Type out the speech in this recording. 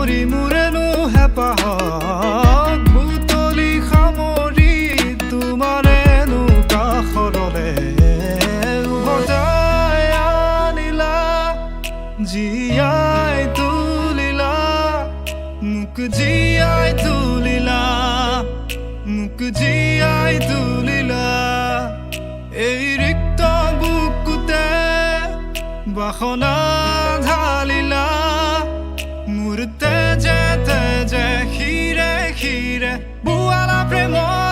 সামৰি মোৰেনো হেঁপাহক বুটলি সামৰি তোমাৰেনো কাষৰলে উভতাই আনিলা জীয়াই তুলিলা মোক জীয়াই তুলিলা মোক জীয়াই তুলিলা এই ৰিক্ত বুকুতে বাসনা ঢালিলা মোৰ তেজে তেজে শিৰে শিৰে বোৱালা প্ৰেমৰ